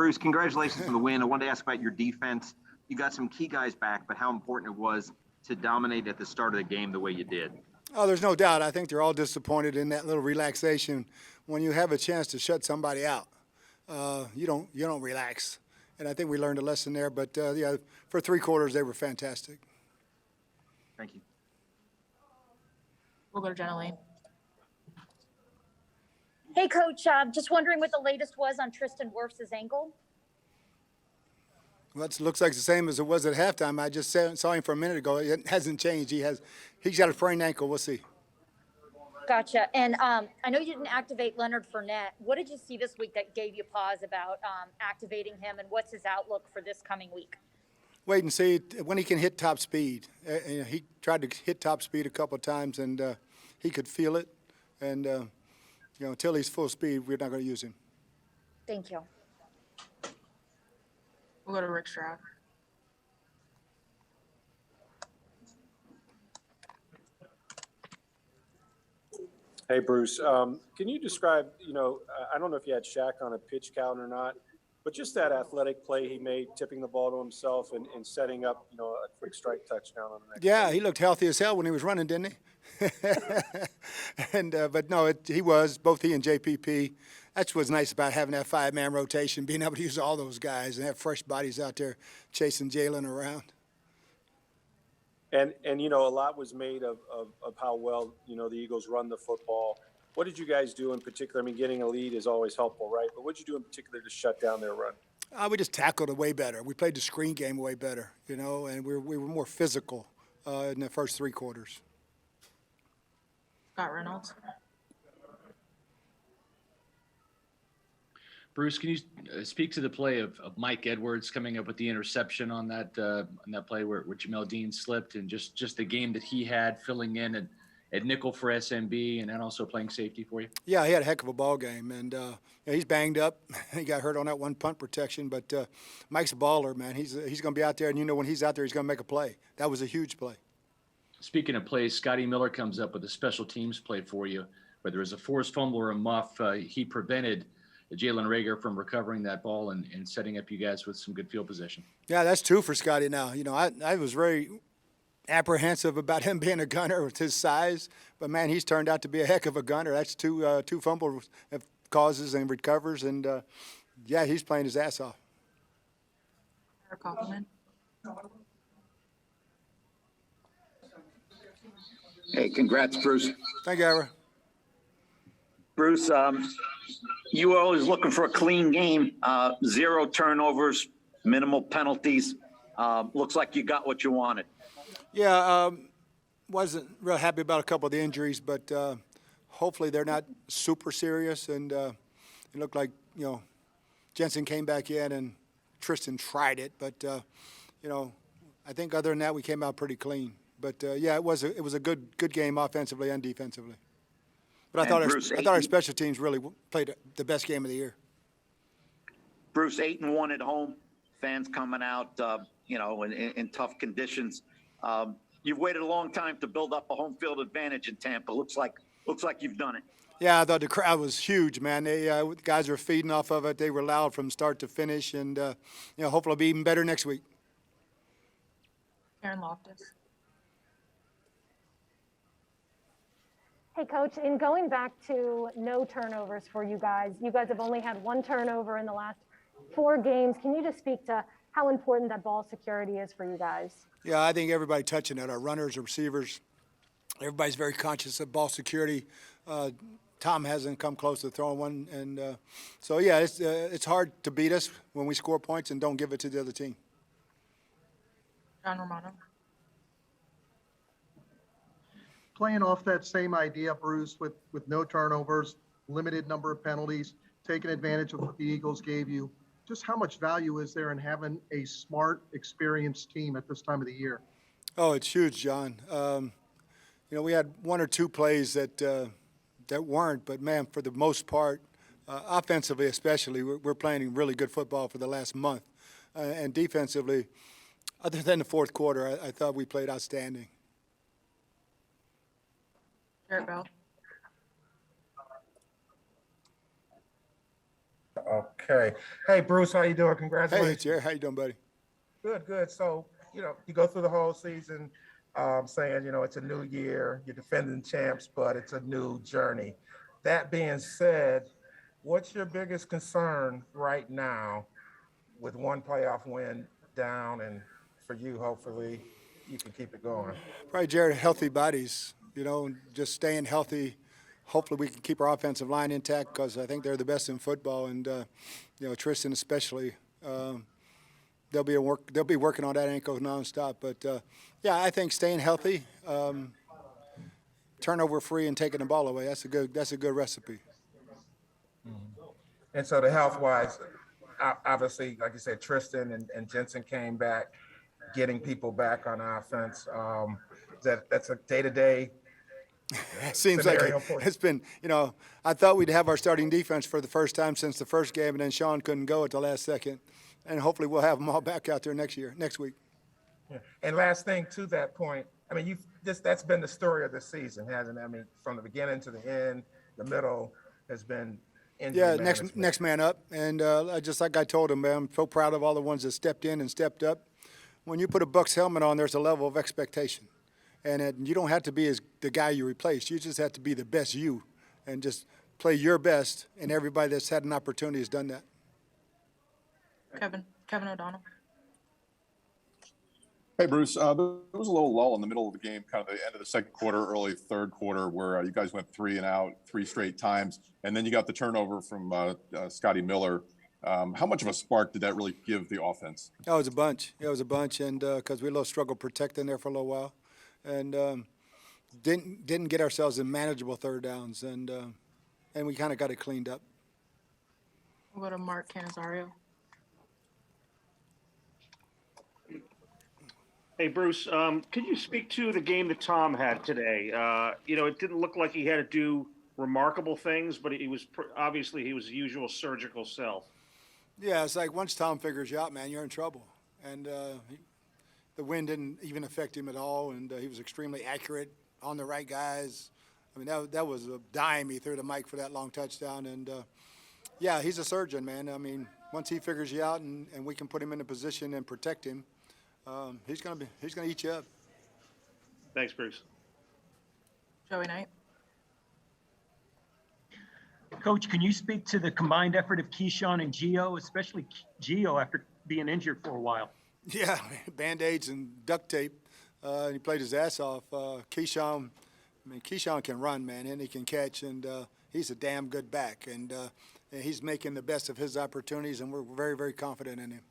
Bruce, congratulations on the win. I wanted to ask about your defense. You got some key guys back, but how important it was to dominate at the start of the game the way you did. Oh, there's no doubt. I think they're all disappointed in that little relaxation. When you have a chance to shut somebody out, you don't relax. And I think we learned a lesson there. But, yeah, for 3 quarters, they were fantastic. Thank you. We'll go to Jenna Lane. Hey, Coach, just wondering what the latest was on Tristan Wirfs' ankle. Well, it looks like the same as it was at halftime. I just saw him for a minute ago. It hasn't changed. He's got a sprained ankle. We'll see. Gotcha. And I know you didn't activate Leonard Fournette. What did you see this week that gave you pause about activating him, and what's his outlook for this coming week? Wait and see when he can hit top speed. He tried to hit top speed a couple of times, and he could feel it. And, until he's full speed, we're not going to use him. Thank you. We'll go to Rick Stroud. Hey, Bruce. Can you describe, I don't know if you had Shaq on a pitch count or not, but just that athletic play he made, tipping the ball to himself and setting up, a quick strike touchdown on the next Yeah, he looked healthy as hell when he was running, didn't he? But no, he was, both he and JPP. That's what's nice about having that 5-man rotation, being able to use all those guys and have fresh bodies out there chasing Jalen around. And a lot was made of how well, the Eagles run the football. What did you guys do in particular? I mean, getting a lead is always helpful, right? But what did you do in particular to shut down their run? We just tackled it way better. We played the screen game way better, and we were more physical in the first 3 quarters. Scott Reynolds. Bruce, can you speak to the play of Mike Edwards coming up with the interception on that play where Jamel Dean slipped, and just the game that he had filling in at nickel for SMB and then also playing safety for you? Yeah, he had a heck of a ball game, and he's banged up. He got hurt on that one punt protection, but Mike's a baller, man. He's going to be out there, and when he's out there, he's going to make a play. That was a huge play. Speaking of plays, Scotty Miller comes up with a special teams play for you. Whether it was a forced fumble or a muff, he prevented Jalen Reagor from recovering that ball and setting up you guys with some good field position. Yeah, that's 2 for Scotty now. I was very apprehensive about him being a gunner with his size, but, man, he's turned out to be a heck of a gunner. That's 2 fumble causes and recovers, and, yeah, he's playing his ass off. Compliment. Hey, congrats, Bruce. Thank you, Ira. Bruce, you were always looking for a clean game, 0 turnovers, minimal penalties. Looks like you got what you wanted. Yeah, wasn't real happy about a couple of the injuries, but hopefully they're not super serious. And it looked like, Jensen came back in and Tristan tried it. But, I think other than that, we came out pretty clean. But, yeah, it was a good game offensively and defensively. But I thought our special teams really played the best game of the year. Bruce, 8-1 at home, fans coming out, in tough conditions. You've waited a long time to build up a home field advantage in Tampa. Looks like you've done it. Yeah, I thought the crowd was huge, man. The guys were feeding off of it. They were loud from start to finish, and hopefully it'll be even better next week. Aaron Loftus. Hey, Coach, in going back to no turnovers for you guys have only had 1 turnover in the last 4 games. Can you just speak to how important that ball security is for you guys? Yeah, I think everybody touching it, our runners, our receivers, everybody's very conscious of ball security. Tom hasn't come close to throwing one. And so, yeah, it's hard to beat us when we score points and don't give it to the other team. John Romano. Playing off that same idea, Bruce, with no turnovers, limited number of penalties, taking advantage of what the Eagles gave you, just how much value is there in having a smart, experienced team at this time of the year? Oh, it's huge, John. We had 1 or 2 plays that weren't, but, man, for the most part, offensively especially, we're playing really good football for the last month. And defensively, other than the 4th quarter, I thought we played outstanding. Garrett Bell. Okay. Hey, Bruce, how you doing? Hey, Congratulations. Jerry, how you doing, buddy? Good, good. So, you go through the whole season saying, it's a new year, you're defending champs, but it's a new journey. That being said, what's your biggest concern right now with one playoff win down and for you, hopefully, you can keep it going? Probably, Jared, healthy bodies, just staying healthy. Hopefully we can keep our offensive line intact because I think they're the best in football. And, Tristan especially, they'll be working on that ankle nonstop. But, I think staying healthy, turnover free and taking the ball away, that's a good recipe. And so the health-wise, obviously, like you said, Tristan and Jensen came back, getting people back on offense. That's a day-to-day It seems like it's been, I thought we'd have our starting defense for the first time since the first game, and then Sean couldn't go at the last second. And hopefully we'll have them all back out there next week. Yeah. And last thing to that point, that's been the story of the season, hasn't it? From the beginning to the end, the middle has been injury management. next man up. And just like I told him, man, I'm so proud of all the ones that stepped in and stepped up. When you put a Bucs helmet on, there's a level of expectation. And you don't have to be the guy you replaced. You just have to be the best you and just play your best. And everybody that's had an opportunity has done that. Kevin O'Donnell. Hey, Bruce. There was a little lull in the middle of the game, kind of the end of the second quarter, early third quarter, where you guys went 3 and out 3 straight times. And then you got the turnover from Scotty Miller. How much of a spark did that really give the offense? It was a bunch. And because we had a little struggle protecting there for a little while. And didn't get ourselves in manageable third downs, and we kind of got it cleaned up. We'll go to Mark Canizario. Hey, Bruce, could you speak to the game that Tom had today? It didn't look like he had to do remarkable things, but he was obviously he was the usual surgical self. Yeah, it's like once Tom figures you out, man, you're in trouble. And the wind didn't even affect him at all, and he was extremely accurate on the right guys. That was a dime he threw to Mike for that long touchdown. And, he's a surgeon, man. Once he figures you out and we can put him in a position and protect him, he's gonna eat you up. Thanks, Bruce. Joey Knight. Coach, can you speak to the combined effort of Keyshawn and Gio, especially Gio after being injured for a while? Yeah, Band-Aids and duct tape. He played his ass off. Keyshawn can run, man, and he can catch, and he's a damn good back. And he's making the best of his opportunities, and we're very, very confident in him.